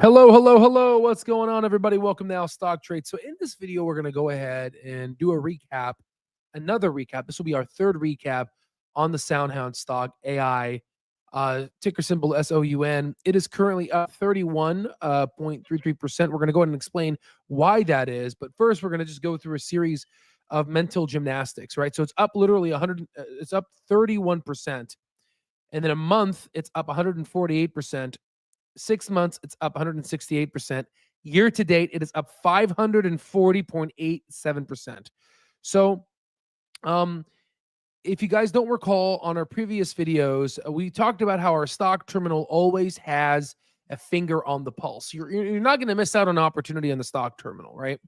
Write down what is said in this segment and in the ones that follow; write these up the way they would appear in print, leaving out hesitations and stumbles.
Hello, hello, hello. What's going on, everybody? Welcome to Now Stock Trade. So in this video, we're going to go ahead and do a recap, another recap. This will be our third recap on the SoundHound stock AI, ticker symbol SOUN. It is currently up 31.33%. We're going to go ahead and explain why that is. But first, we're going to just go through a series of mental gymnastics, right? So it's up literally 100, it's up 31%. And then a month, it's up 148%. 6 months, it's up 168%. Year to date, it is up 540.87%. So, if you guys don't recall, on our previous videos, we talked about how our stock terminal always has a finger on the pulse. You're not going to miss out on an opportunity on the stock terminal, right?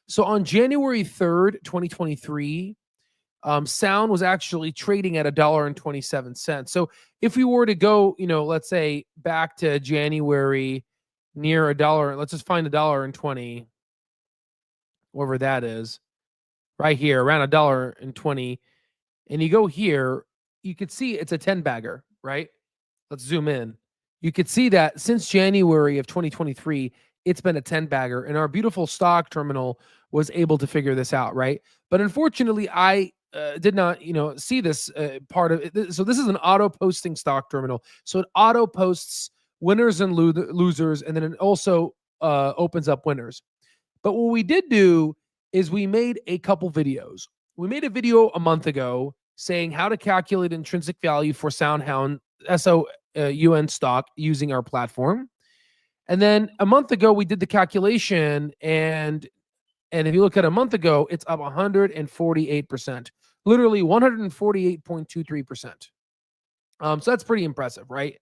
So on January 3rd, 2023, Sound was actually trading at $1.27. So if we were to go, let's say back to January near $1, let's just find $1.20, whatever that is, right here, around $1.20. And you go here, you could see it's a 10 bagger, right? Let's zoom in. You could see that since January of 2023, it's been a 10 bagger, and our beautiful stock terminal was able to figure this out, right? But unfortunately, I did not, see this part of it. So this is an auto posting stock terminal. So it auto posts winners and losers, and then it also opens up winners. But what we did do is we made a couple videos. We made a video a month ago saying how to calculate intrinsic value for SoundHound SOUN stock using our platform. And then a month ago, we did the calculation, and if you look at a month ago, it's up 148%, literally 148.23%. So that's pretty impressive, right?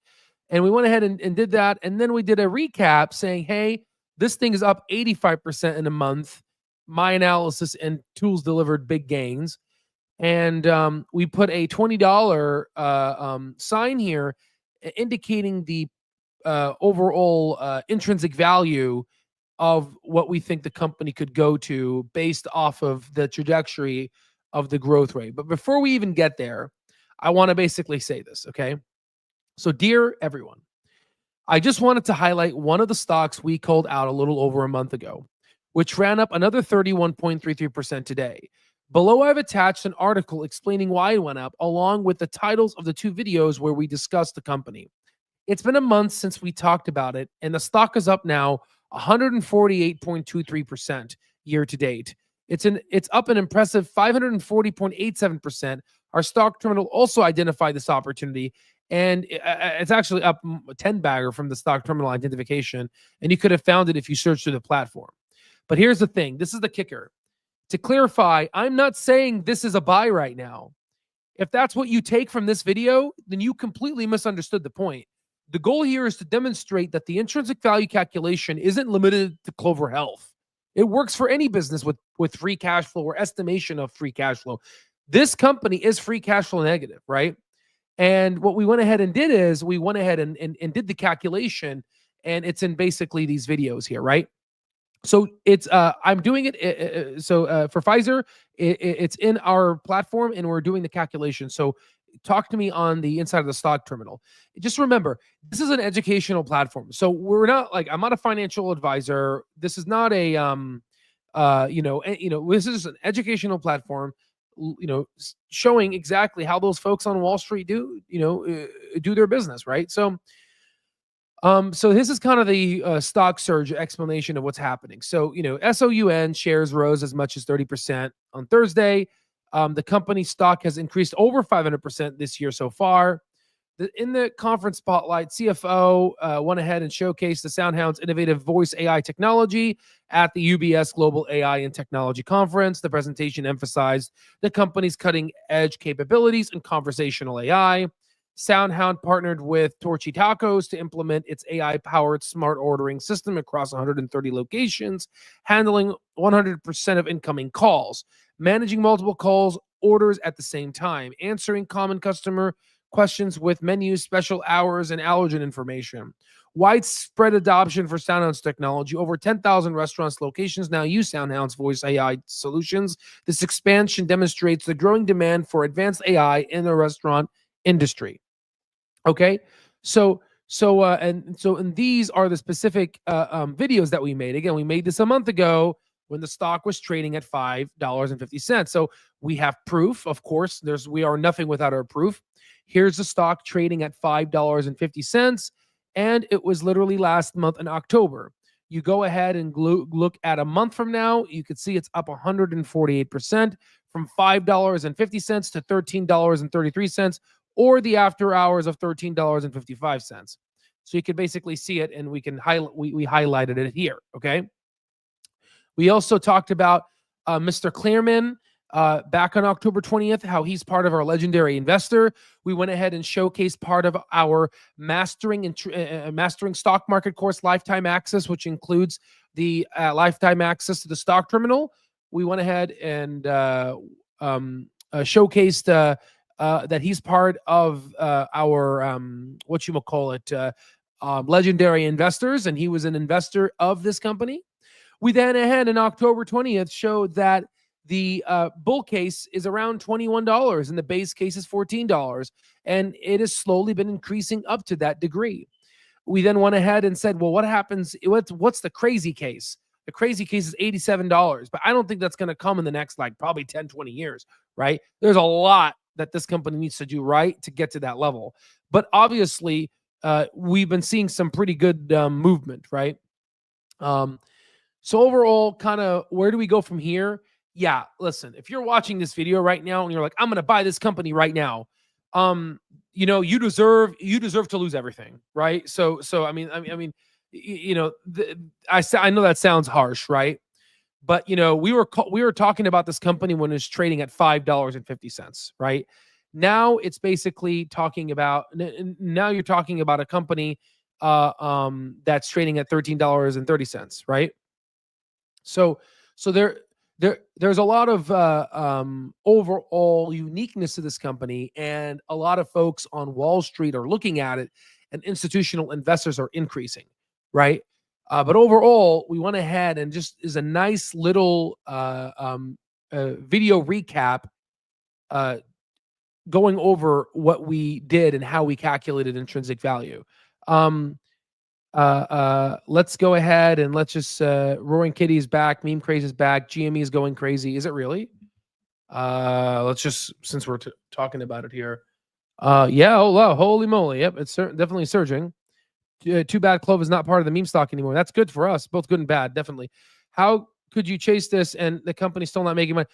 And we went ahead and did that. And then we did a recap saying, hey, this thing is up 85% in a month. My analysis and tools delivered big gains. And we put a $20 sign here indicating the overall intrinsic value of what we think the company could go to based off of the trajectory of the growth rate. But before we even get there, I want to basically say this, okay? So dear everyone, I just wanted to highlight one of the stocks we called out a little over a month ago, which ran up another 31.33% today. Below, I've attached an article explaining why it went up, along with the titles of the two videos where we discussed the company. It's been a month since we talked about it, and the stock is up now 148.23% year to date. It's up an impressive 540.87%. Our stock terminal also identified this opportunity, and it's actually up a 10 bagger from the stock terminal identification, and you could have found it if you searched through the platform. But here's the thing. This is the kicker. To clarify, I'm not saying this is a buy right now. If that's what you take from this video, then you completely misunderstood the point. The goal here is to demonstrate that the intrinsic value calculation isn't limited to Clover Health. It works for any business with free cash flow or estimation of free cash flow. This company is free cash flow negative, right? And what we went ahead and did is we went ahead and did the calculation, and it's in basically these videos here, right? So it's I'm doing it. So for Pfizer, it's in our platform, and we're doing the calculation. So talk to me on the inside of the stock terminal. Just remember, this is an educational platform. So we're not I'm not a financial advisor. This is not a this is an educational platform, showing exactly how those folks on Wall Street do their business, right? So this is kind of the stock surge explanation of what's happening. So, SOUN shares rose as much as 30% on Thursday. The company's stock has increased over 500% this year so far. In the conference spotlight, CFO went ahead and showcased the SoundHound's innovative voice AI technology at the UBS Global AI and Technology Conference. The presentation emphasized the company's cutting-edge capabilities in conversational AI. SoundHound partnered with Torchy Tacos to implement its AI-powered smart ordering system across 130 locations, handling 100% of incoming calls, managing multiple calls, orders at the same time, answering common customer questions with menus, special hours, and allergen information. Widespread adoption for SoundHound's technology. Over 10,000 restaurants locations now use SoundHound's voice AI solutions. This expansion demonstrates the growing demand for advanced AI in the restaurant industry. Okay, so And these are the specific videos that we made. Again, we made this a month ago when the stock was trading at $5.50. So we have proof, of course. We are nothing without our proof. Here's the stock trading at $5.50, and it was literally last month in October. You go ahead and look at a month from now, you could see it's up 148% from $5.50 to $13.33, or the after hours of $13.55. So you can basically see it, and we highlighted it here. Okay. We also talked about Mr. Clearman back on October 20th, how he's part of our legendary investor. We went ahead and showcased part of our mastering stock market course, Lifetime Access, which includes the lifetime access to the stock terminal. We went ahead and showcased that he's part of our legendary investors, and he was an investor of this company. We then ahead in October 20th showed that the bull case is around $21 and the base case is $14, and it has slowly been increasing up to that degree. We then went ahead and said, well, what happens? What's the crazy case? The crazy case is $87, but I don't think that's going to come in the next probably 10, 20 years, right? There's a lot that this company needs to do right to get to that level. But obviously, we've been seeing some pretty good movement, right? So overall, kind of where do we go from here? Yeah, listen, if you're watching this video right now and you're like, I'm going to buy this company right now, you deserve to lose everything, right? So I mean, I know that sounds harsh, right? But we were talking about this company when it's trading at $5.50, right? Now it's basically talking about you're talking about a company that's trading at $13.30, right? So there's a lot of overall uniqueness to this company, and a lot of folks on Wall Street are looking at it, and institutional investors are increasing, right? But overall, we went ahead and just is a nice little video recap going over what we did and how we calculated intrinsic value. Let's go ahead and let's just Roaring Kitty is back, Meme Craze is back, GME is going crazy. Is it really? Let's just, since we're talking about it here. Yeah, oh wow, holy moly. Yep, it's definitely surging. Too bad Clove is not part of the meme stock anymore. That's good for us, both good and bad, definitely. How could you chase this and the company's still not making money?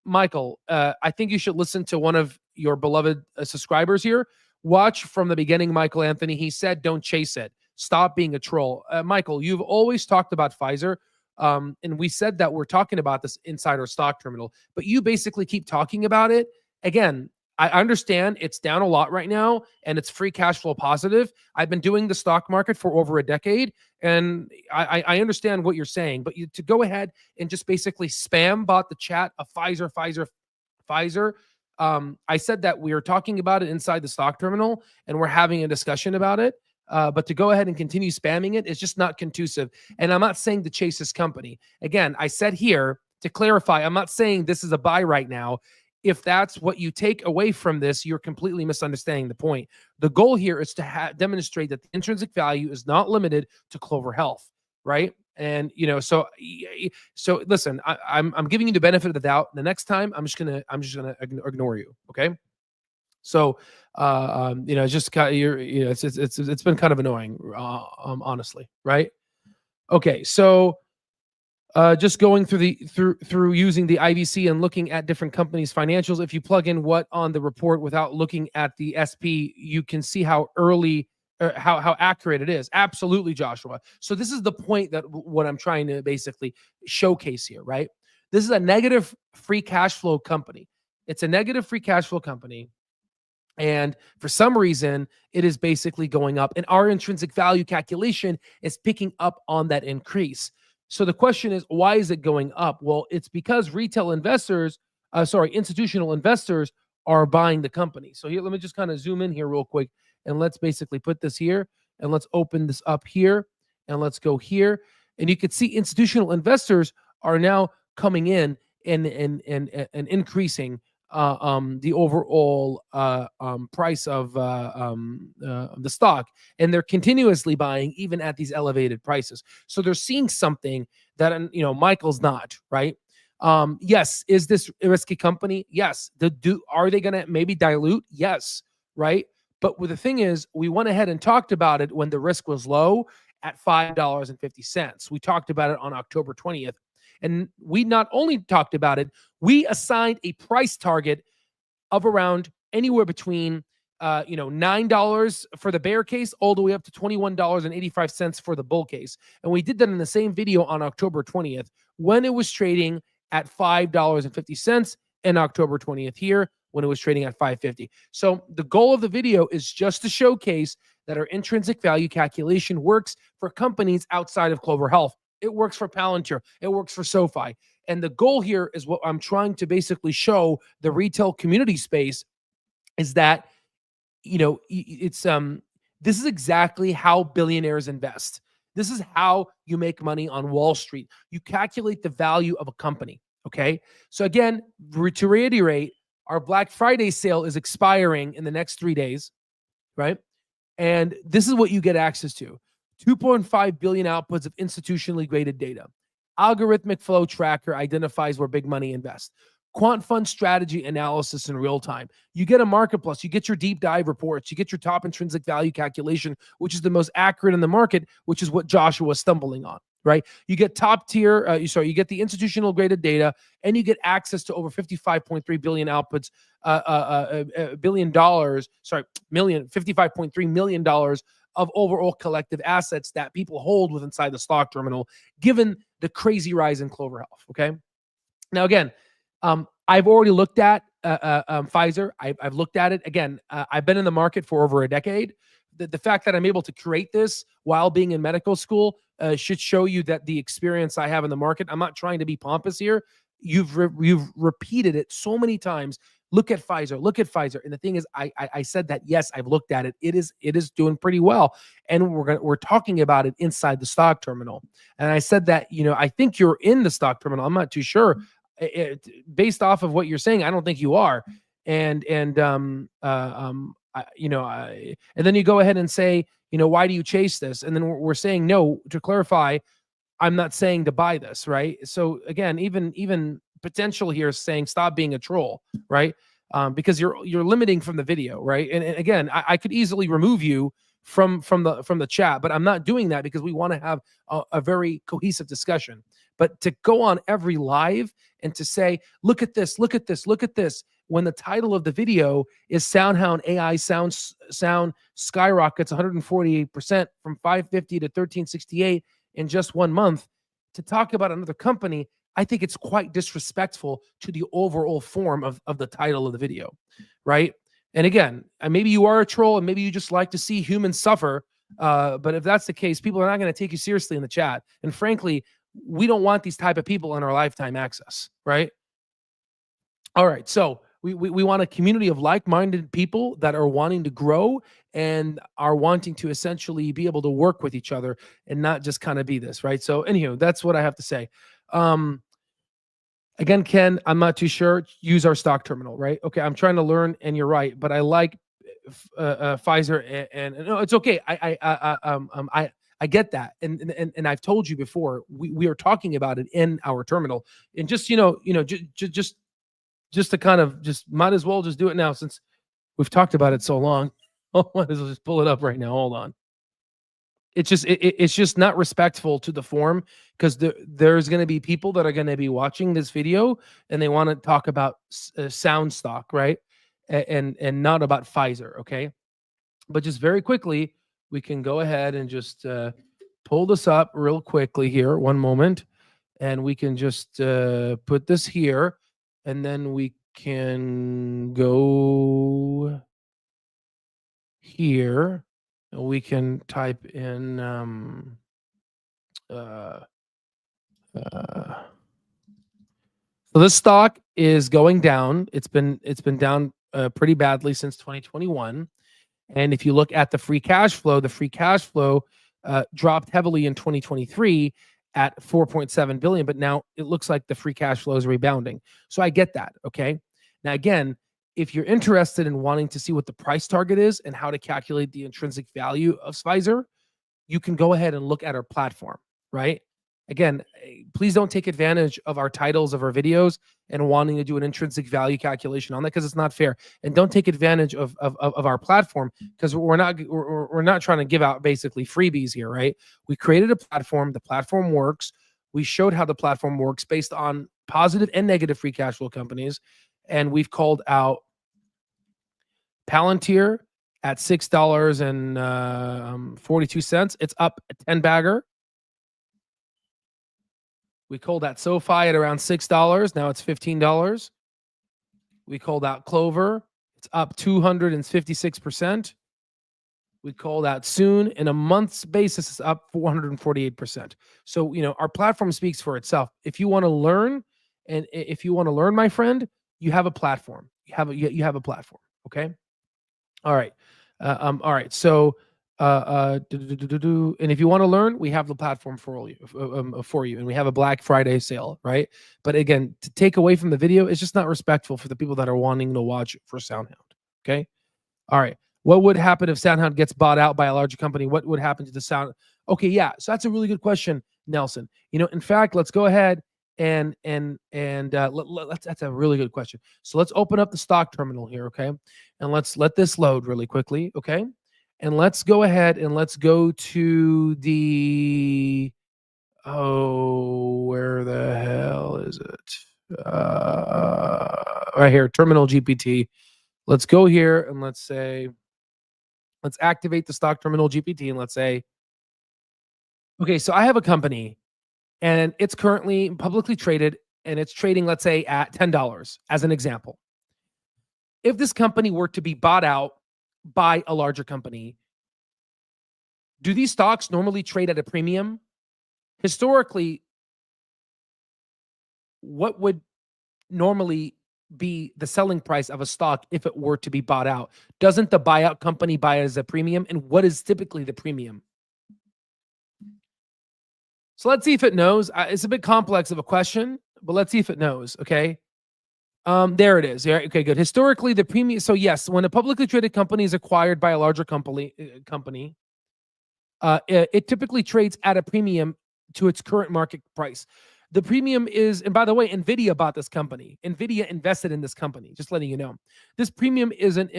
Michael, I think you should listen to one of your beloved subscribers here. Watch from the beginning, Michael Anthony. He said, don't chase it. Stop being a troll. Michael, you've always talked about Pfizer, and we said that we're talking about this inside our stock terminal, but you basically keep talking about it. Again, I understand it's down a lot right now, and it's free cash flow positive. I've been doing the stock market for over a decade, and I understand what you're saying, but to go ahead and just basically spam bot the chat of Pfizer. I said that we are talking about it inside the stock terminal, and we're having a discussion about it. But to go ahead and continue spamming it is just not conducive. And I'm not saying to chase this company. Again, I said here to clarify, I'm not saying this is a buy right now. If that's what you take away from this, you're completely misunderstanding the point. The goal here is to demonstrate that the intrinsic value is not limited to Clover Health, right? And so listen, I'm giving you the benefit of the doubt. The next time, I'm just gonna ignore you, okay? So it's just kind of, it's been kind of annoying, honestly, right? Okay, so just going through using the IVC and looking at different companies' financials. If you plug in what on the report without looking at the SP, you can see how early, how accurate it is. Absolutely, Joshua. So this is the point that what I'm trying to basically showcase here, right? This is a negative free cash flow company. It's a negative free cash flow company. And for some reason, it is basically going up. And our intrinsic value calculation is picking up on that increase. So the question is, why is it going up? Well, it's because institutional investors are buying the company. So here, let me just kind of zoom in here real quick. And let's basically put this here. And let's open this up here. And let's go here. And you can see institutional investors are now coming in and increasing the overall price of the stock, and they're continuously buying even at these elevated prices. So they're seeing something that Michael's not, right? Yes, is this a risky company? Yes. Are they going to maybe dilute? Yes, right. But the thing is, we went ahead and talked about it when the risk was low at $5.50. We talked about it on October 20th. And we not only talked about it, we assigned a price target of around anywhere between $9 for the bear case all the way up to $21.85 for the bull case. And we did that in the same video on October 20th when it was trading at $5.50, and October 20th here when it was trading at $5.50. So the goal of the video is just to showcase that our intrinsic value calculation works for companies outside of Clover Health. It works for Palantir. It works for SoFi. And the goal here is what I'm trying to basically show the retail community space is that, it's this is exactly how billionaires invest. This is how you make money on Wall Street. You calculate the value of a company. Okay. So again, to reiterate, our Black Friday sale is expiring in the next 3 days, right? And this is what you get access to. 2.5 billion outputs of institutionally graded data. Algorithmic flow tracker identifies where big money invests. Quant fund strategy analysis in real time. You get a market plus, you get your deep dive reports, you get your top intrinsic value calculation, which is the most accurate in the market, which is what Joshua was stumbling on, right? You get top tier, you get the institutional graded data, and you get access to over 55.3 billion outputs, $55.3 million of overall collective assets that people hold with inside the stock terminal, given the crazy rise in Clover Health. Okay. Now, again, I've already looked at Pfizer. I've looked at it. Again, I've been in the market for over a decade. The fact that I'm able to create this while being in medical school should show you that the experience I have in the market, I'm not trying to be pompous here. You've repeated it so many times. Look at Pfizer. Look at Pfizer. And the thing is, I said that, yes, I've looked at it. It is doing pretty well. And we're talking about it inside the stock terminal. And I said that, I think you're in the stock terminal. I'm not too sure. Based off of what you're saying, I don't think you are. And then you go ahead and say, why do you chase this? And then we're saying, no, to clarify, I'm not saying to buy this, right? So again, even potential here is saying stop being a troll, right? Because you're limiting from the video, right? And again, I could easily remove you from the chat, but I'm not doing that because we want to have a very cohesive discussion. But to go on every live and to say, look at this, look at this, look at this, when the title of the video is SoundHound AI Sound Skyrockets 148% from 550 to 1368 in just 1 month, to talk about another company, I think it's quite disrespectful to the overall form of the title of the video, right? And again, maybe you are a troll and maybe you just like to see humans suffer. But if that's the case, people are not going to take you seriously in the chat. And frankly, we don't want these type of people in our lifetime access, right? All right. So we want a community of like-minded people that are wanting to grow and are wanting to essentially be able to work with each other and not just kind of be this, right? So anywho, that's what I have to say. Again, Ken, I'm not too sure. Use our stock terminal, right? Okay, I'm trying to learn, and you're right, but I like Pfizer, and no, it's okay. I get that, and I've told you before. We are talking about it in our terminal, and just just to kind of might as well just do it now since we've talked about it so long. Might as well just pull it up right now. Hold on. It's just not respectful to the form, because there's going to be people that are going to be watching this video and they want to talk about sound stock, right? And not about Pfizer, okay? But just very quickly, we can go ahead and just pull this up real quickly here. One moment. And we can just put this here, and then we can go here. We can type in so this stock is going down. It's been down pretty badly since 2021. And if you look at the free cash flow dropped heavily in 2023 at 4.7 billion, but now it looks like the free cash flow is rebounding. So I get that, okay? Now, again, if you're interested in wanting to see what the price target is and how to calculate the intrinsic value of Pfizer, you can go ahead and look at our platform, right? Again, please don't take advantage of our titles of our videos and wanting to do an intrinsic value calculation on that, because it's not fair. And don't take advantage of our platform, because we're not trying to give out basically freebies here, right? We created a platform. The platform works. We showed how the platform works based on positive and negative free cash flow companies. And we've called out Palantir at $6.42. It's up a 10 bagger. We called out SoFi at around $6. Now it's $15. We called out Clover. It's up 256%. We called out Soon. In a month's basis, it's up 448%. So, our platform speaks for itself. If you want to learn, my friend, you have a platform. You have a platform. Okay. All right. All right. So, and if you want to learn, we have the platform for you, and we have a Black Friday sale, right? But again, to take away from the video is just not respectful for the people that are wanting to watch for SoundHound. Okay. All right. What would happen if SoundHound gets bought out by a larger company? What would happen to the sound? Okay. Yeah. So that's a really good question, Nelson. In fact, let's go ahead and that's a really good question. So let's open up the stock terminal here. Okay. And let's let this load really quickly. Okay. And let's go ahead and let's go to the, where the hell is it? Right here, Terminal GPT. Let's go here and let's activate the stock Terminal GPT, and let's say, okay, so I have a company and it's currently publicly traded and it's trading, let's say, at $10 as an example. If this company were to be bought out by a larger company, do these stocks normally trade at a premium? Historically, what would normally be the selling price of a stock if it were to be bought out? Doesn't the buyout company buy it as a premium? And what is typically the premium? So let's see if it knows. It's a bit complex of a question, but let's see if it knows. Okay. There it is. Yeah. Okay, good. Historically, the premium. So yes, when a publicly traded company is acquired by a larger company, it typically trades at a premium to its current market price. The premium is, and by the way, NVIDIA bought this company. NVIDIA invested in this company. Just letting you know. This premium is an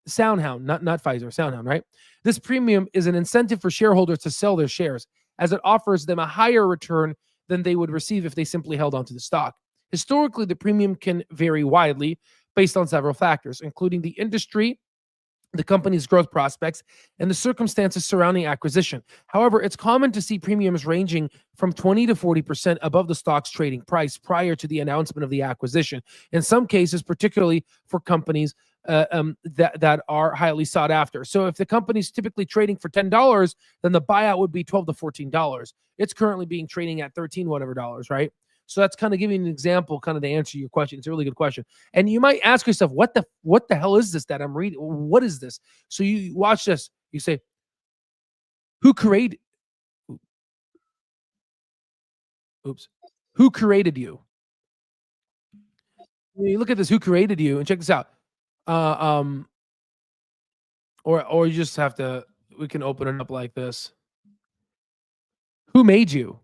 SoundHound, not Pfizer, SoundHound, right? This premium is an incentive for shareholders to sell their shares, as it offers them a higher return than they would receive if they simply held onto the stock. Historically, the premium can vary widely based on several factors, including the industry, the company's growth prospects, and the circumstances surrounding acquisition. However, it's common to see premiums ranging from 20 to 40% above the stock's trading price prior to the announcement of the acquisition. In some cases, particularly for companies that are highly sought after. So if the company's typically trading for $10, then the buyout would be $12 to $14. It's currently being trading at 13 whatever dollars, right? So that's kind of giving an example, kind of to answer your question. It's a really good question. And you might ask yourself, what the hell is this that I'm reading? What is this? So you watch this. You say, who created you? You look at this, who created you, and check this out. Or you just have to, we can open it up like this. Who made you?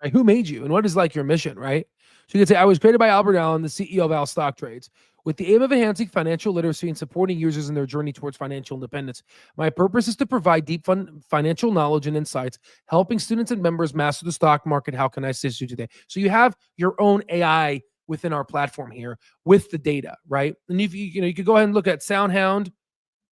Right? Who made you? And what is like your mission, right? So you could say, I was created by Albert Allen, the CEO of Al Stock Trades, with the aim of enhancing financial literacy and supporting users in their journey towards financial independence. My purpose is to provide deep financial knowledge and insights, helping students and members master the stock market. How can I assist you today? So you have your own AI within our platform here with the data, right? And if you could go ahead and look at SoundHound.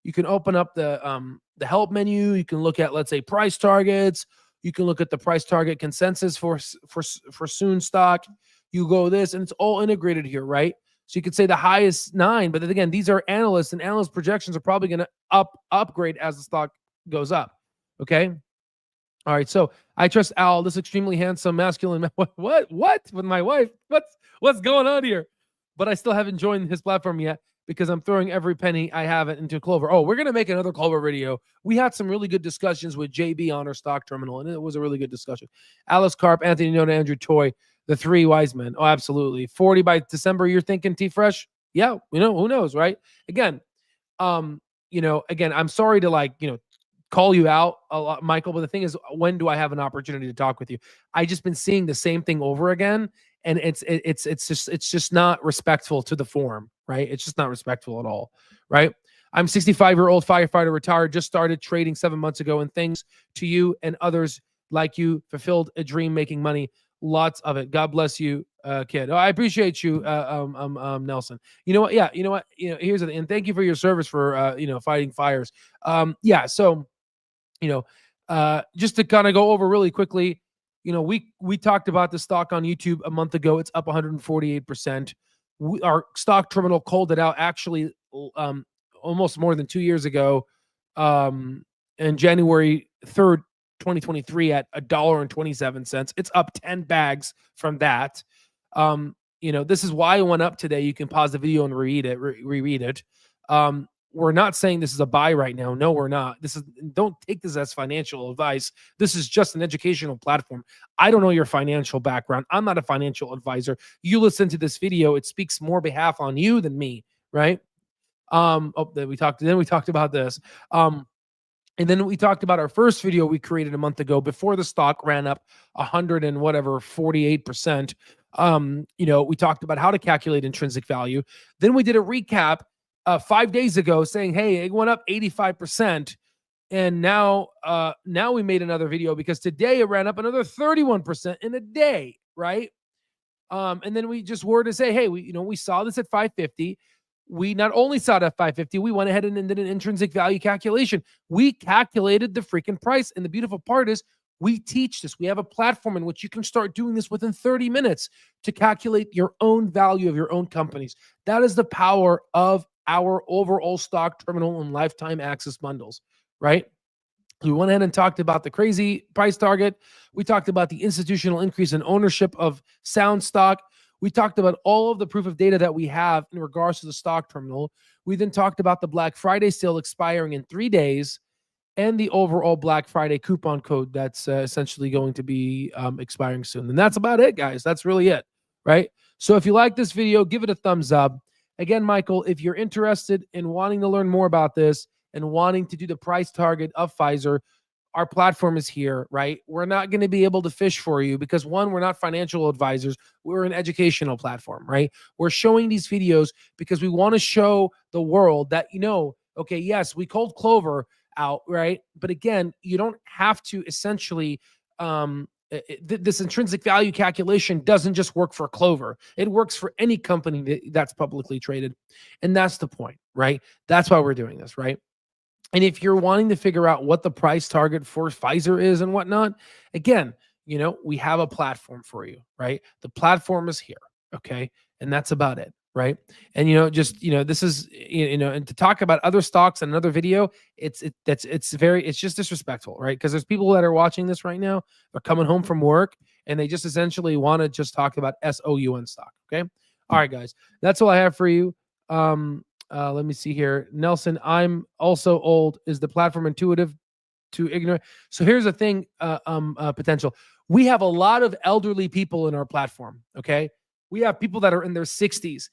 You can open up the help menu. You can look at, let's say, price targets. You can look at the price target consensus for Soon stock. You go this, and it's all integrated here, right? So you could say the highest 9, but then again, these are analysts, and analyst projections are probably going to upgrade as the stock goes up. Okay. All right. So I trust Al, this extremely handsome, masculine man. What with my wife? What's going on here? But I still haven't joined his platform yet, because I'm throwing every penny I have into Clover. Oh, we're going to make another Clover video. We had some really good discussions with JB on our stock terminal, and it was a really good discussion. Alice Karp, Anthony Nona, Andrew Toy, The three wise men. Oh, absolutely. 40 by December, you're thinking, T-Fresh? Yeah, who knows, right? Again, again, I'm sorry to call you out a lot, Michael, but the thing is, when do I have an opportunity to talk with you? I just been seeing the same thing over again, and it's just not respectful to the forum, right? It's just not respectful at all, right? I'm 65-year-old firefighter, retired, just started trading 7 months ago, and thanks to you and others like you, fulfilled a dream making money. Lots of it. God bless you, kid. Oh, I appreciate you, Nelson. You know what? Yeah, you know what? Here's the thing, and thank you for your service for fighting fires. Yeah, so just to kind of go over really quickly, we talked about the stock on YouTube a month ago. It's up 148%. Our stock terminal called it out actually almost more than 2 years ago, in January 3rd, 2023 at $1.27. It's up 10 bags from that. This is why it went up today. You can pause the video and reread it. We're not saying this is a buy right now. No, we're not. Don't take this as financial advice. This is just an educational platform. I don't know your financial background. I'm not a financial advisor. You listen to this video, it speaks more behalf on you than me, right? Then we talked about this. And then we talked about our first video we created a month ago before the stock ran up 100 and whatever 48%. We talked about how to calculate intrinsic value. Then we did a recap 5 days ago saying, hey, it went up 85%. And now we made another video because today it ran up another 31% in a day, right? And then we just were to say, hey, we saw this at 550. We not only saw it at 550, we went ahead and did an intrinsic value calculation. We calculated the freaking price. And the beautiful part is we teach this. We have a platform in which you can start doing this within 30 minutes to calculate your own value of your own companies. That is the power of our overall stock terminal and lifetime access bundles, right? We went ahead and talked about the crazy price target. We talked about the institutional increase in ownership of Sound stock. We talked about all of the proof of data that we have in regards to the stock terminal. We then talked about the Black Friday sale expiring in 3 days and the overall Black Friday coupon code that's essentially going to be expiring soon. And that's about it, guys. That's really it, right? So if you like this video, give it a thumbs up. Again, Michael, if you're interested in wanting to learn more about this and wanting to do the price target of Pfizer, our platform is here, right? We're not going to be able to fish for you because, one, we're not financial advisors. We're an educational platform, right? We're showing these videos because we want to show the world that, okay, yes, we called Clover out, right? But again, you don't have to essentially, this intrinsic value calculation doesn't just work for Clover. It works for any company that's publicly traded. And that's the point, right? That's why we're doing this, right? And if you're wanting to figure out what the price target for Pfizer is and whatnot, again, we have a platform for you, right? The platform is here, okay? And that's about it, right? And this is and to talk about other stocks in another video, it's just disrespectful, right? Because there's people that are watching this right now, they're coming home from work and they just essentially want to just talk about SOUN stock, okay? All right, guys, that's all I have for you. Let me see here. Nelson, I'm also old. Is the platform intuitive to ignorant? So here's the thing, potential. We have a lot of elderly people in our platform, okay? We have people that are in their 60s.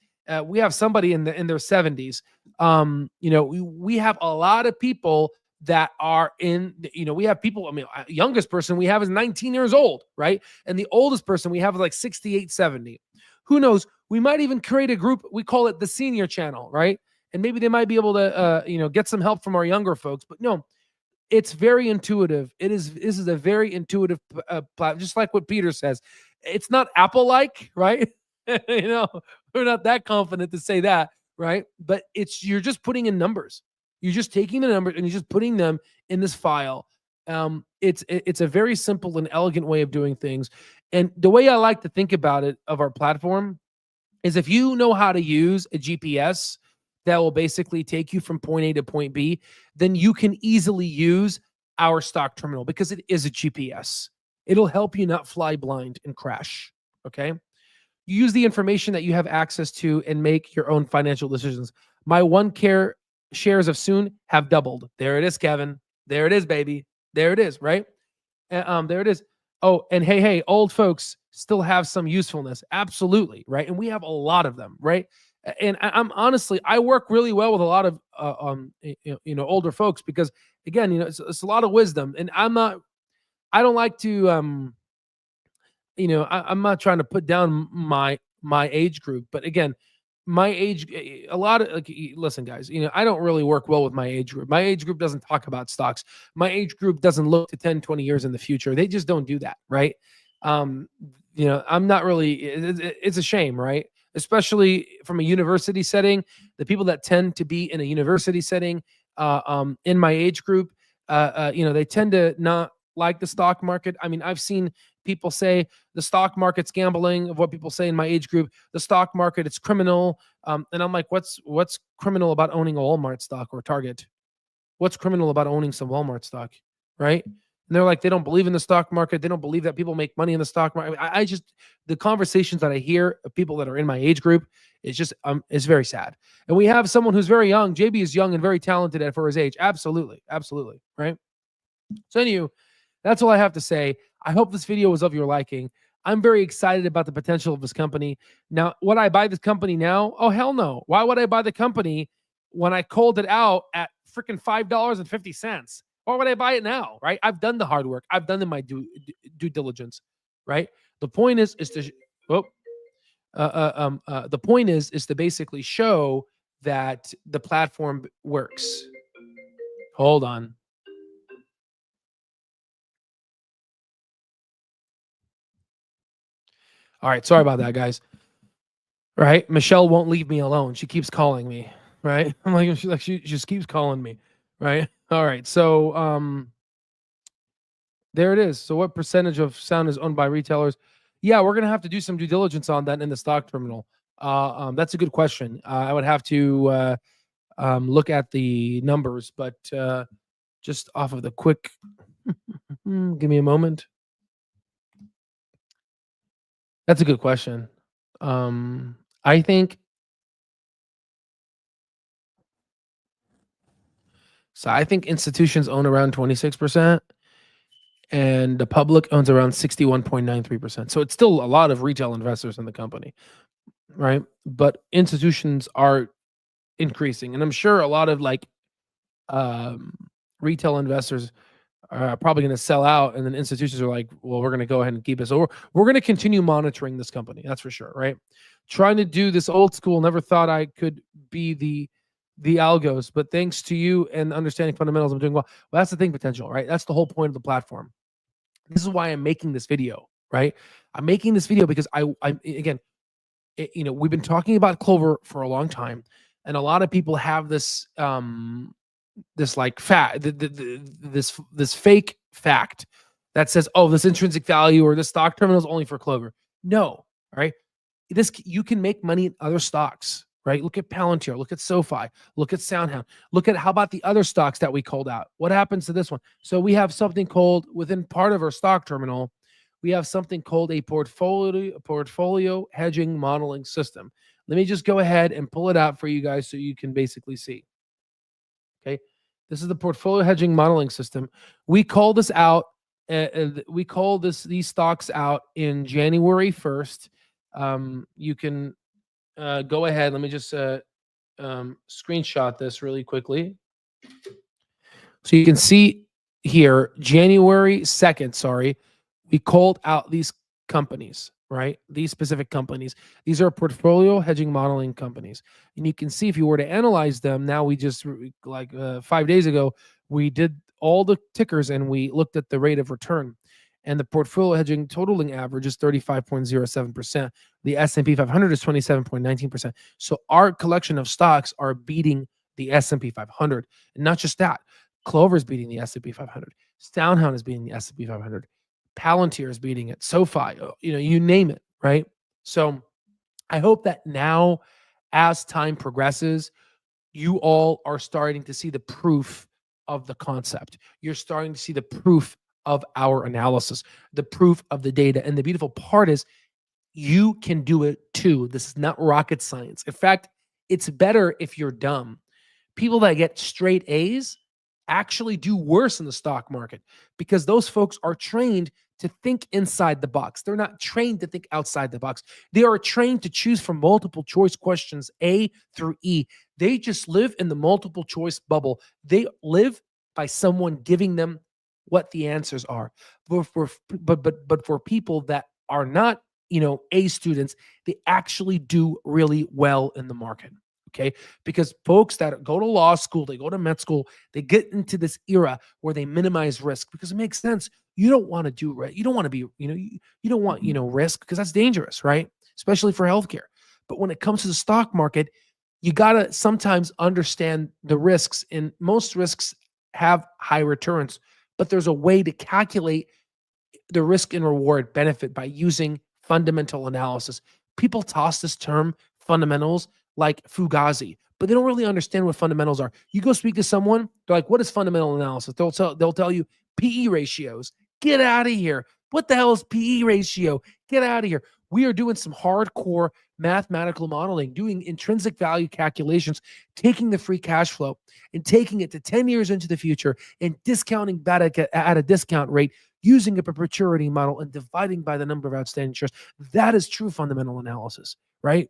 We have somebody in their 70s. We have a lot of people that are in, we have people, youngest person we have is 19 years old, right? And the oldest person we have is like 68, 70. Who knows? We might even create a group. We call it the senior channel, right? And maybe they might be able to, get some help from our younger folks. But no, it's very intuitive. This is a very intuitive platform, just like what Peter says. It's not Apple-like, right? We're not that confident to say that, right? But you're just putting in numbers. You're just taking the numbers and you're just putting them in this file. It's a very simple and elegant way of doing things. And the way I like to think about it of our platform is if you know how to use a GPS that will basically take you from point A to point B, then you can easily use our stock terminal because it is a GPS. It'll help you not fly blind and crash, okay? You use the information that you have access to and make your own financial decisions. My OneCare shares of Soon have doubled. There it is, Kevin. There it is, baby. There it is, right? There it is. Oh, and hey, old folks still have some usefulness. Absolutely, right? And we have a lot of them, right? And I'm honestly, I work really well with a lot of older folks because again, it's a lot of wisdom, and I don't like to I'm not trying to put down my age group, but again, my age, a lot of like, listen, guys, I don't really work well with my age group. My age group doesn't talk about stocks. My age group doesn't look to 10, 20 years in the future. They just don't do that, right? Um, I'm not really. It's a shame, right? Especially from a university setting, the people that tend to be in a university setting, in my age group, they tend to not like the stock market. I mean, I've seen people say the stock market's gambling. Of what people say in my age group, the stock market, it's criminal. And I'm like, what's criminal about owning a Walmart stock or Target? What's criminal about owning some Walmart stock, right? And they're like, they don't believe in the stock market. They don't believe that people make money in the stock market. I just, the conversations that I hear of people that are in my age group, it's very sad. And we have someone who's very young. JB is young and very talented for his age. Absolutely, absolutely, right? So anyway, that's all I have to say. I hope this video was of your liking. I'm very excited about the potential of this company. Now, would I buy this company now? Oh, hell no. Why would I buy the company when I called it out at freaking $5.50? Why would I buy it now, right? I've done the hard work. I've done my due diligence, right? The point is to the point is to basically show that the platform works. Hold on. All right, sorry about that, guys. Right? Michelle won't leave me alone. She keeps calling me, right? I'm like, she just keeps calling me, right? All right. So there it is. So what percentage of sound is owned by retailers? Yeah, we're gonna have to do some due diligence on that in the stock terminal. That's a good question. I would have to look at the numbers, but just off of the quick give me a moment. That's a good question. I think so. I think institutions own around 26%, and the public owns around 61.93%. So it's still a lot of retail investors in the company, right? But institutions are increasing, and I'm sure a lot of um, retail investors are probably going to sell out, and then institutions are like, well, we're going to go ahead and keep it. So we're going to continue monitoring this company. That's for sure, right? Trying to do this old school. Never thought I could be the algos, but thanks to you and understanding fundamentals, I'm doing well. Well, that's the thing, potential, right? That's the whole point of the platform. This is why I'm making this video, right? I'm making this video because I again, we've been talking about Clover for a long time, and a lot of people have this this like this fake fact that says, oh, this intrinsic value or this stock terminal is only for Clover. No, right? You can make money in other stocks, right? Look at Palantir, look at SoFi, look at SoundHound, look at how about the other stocks that we called out? What happens to this one? So we have something called within part of our stock terminal, we have something called a portfolio hedging modeling system. Let me just go ahead and pull it out for you guys so you can basically see. Okay, this is the portfolio hedging modeling system. We call this out. We call these stocks out in January 1st. You can go ahead. Let me just screenshot this really quickly. So you can see here, January 2nd, sorry, we called out these companies, right? These specific companies. These are portfolio hedging modeling companies. And you can see if you were to analyze them, now we just, 5 days ago, we did all the tickers and we looked at the rate of return. And the portfolio hedging totaling average is 35.07%. The S&P 500 is 27.19%. So our collection of stocks are beating the S&P 500. And not just that, Clover is beating the S&P 500. SoundHound is beating the S&P 500. Palantir is beating it. SoFi, you name it, right? So I hope that now, as time progresses, you all are starting to see the proof of the concept. You're starting to see the proof of our analysis, the proof of the data. And the beautiful part is you can do it too. This is not rocket science. In fact, it's better if you're dumb. People that get straight A's actually do worse in the stock market because those folks are trained to think inside the box. They're not trained to think outside the box. They are trained to choose from multiple choice questions A through E. They just live in the multiple choice bubble. They live by someone giving them what the answers are. But for people that are not, A students, they actually do really well in the market. Okay. Because folks that go to law school, they go to med school, they get into this era where they minimize risk because it makes sense. You don't want to do right. You don't want to be, you don't want, risk because that's dangerous, right? Especially for healthcare. But when it comes to the stock market, you got to sometimes understand the risks, and most risks have high returns, but there's a way to calculate the risk and reward benefit by using fundamental analysis. People toss this term fundamentals like Fugazi, but they don't really understand what fundamentals are. You go speak to someone, they're like, what is fundamental analysis? They'll tell you PE ratios. Get out of here. What the hell is PE ratio? Get out of here. We are doing some hardcore mathematical modeling, doing intrinsic value calculations, taking the free cash flow and taking it to 10 years into the future and discounting that at a discount rate, using a perpetuity model and dividing by the number of outstanding shares. That is true fundamental analysis, right?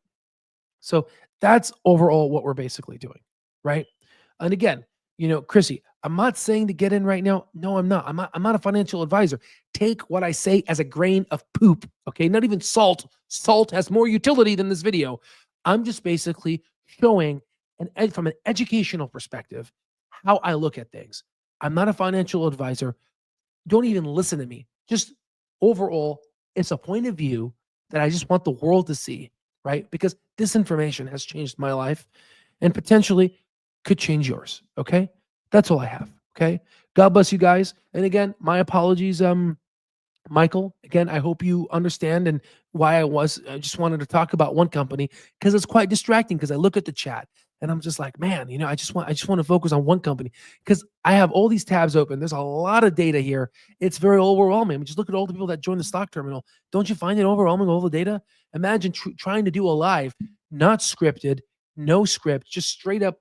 So that's overall what we're basically doing, right? And again, Chrissy, I'm not saying to get in right now. No, I'm not. I'm not a financial advisor. Take what I say as a grain of poop, okay? Not even salt. Salt has more utility than this video. I'm just basically showing, from an educational perspective, how I look at things. I'm not a financial advisor. Don't even listen to me. Just overall, it's a point of view that I just want the world to see, right? Because this information has changed my life and potentially could change yours. Okay. That's all I have. Okay. God bless you guys. And again, my apologies, Michael. Again, I hope you understand and why I just wanted to talk about one company because it's quite distracting because I look at the chat and I'm just like, man, I just want to focus on one company because I have all these tabs open. There's a lot of data here. It's very overwhelming. I mean, just look at all the people that join the stock terminal. Don't you find it overwhelming, all the data? Imagine trying to do a live, not scripted, no script, just straight up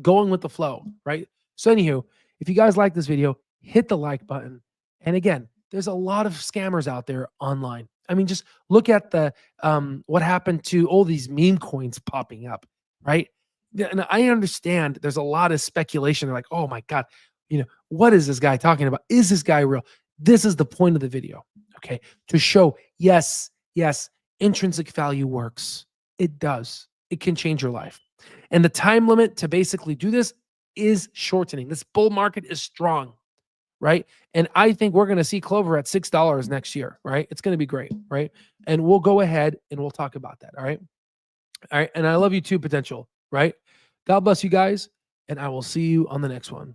going with the flow, right? So anywho, if you guys like this video, hit the like button. And again, there's a lot of scammers out there online. I mean, just look at the what happened to all these meme coins popping up, right? And I understand there's a lot of speculation. They're like, oh my God, what is this guy talking about? Is this guy real? This is the point of the video, okay? To show, yes, intrinsic value works. It does. It can change your life. And the time limit to basically do this is shortening. This bull market is strong, right? And I think we're going to see Clover at $6 next year, right? It's going to be great, right? And we'll go ahead and we'll talk about that, all right? All right, and I love you too, Potential, right? God bless you guys, and I will see you on the next one.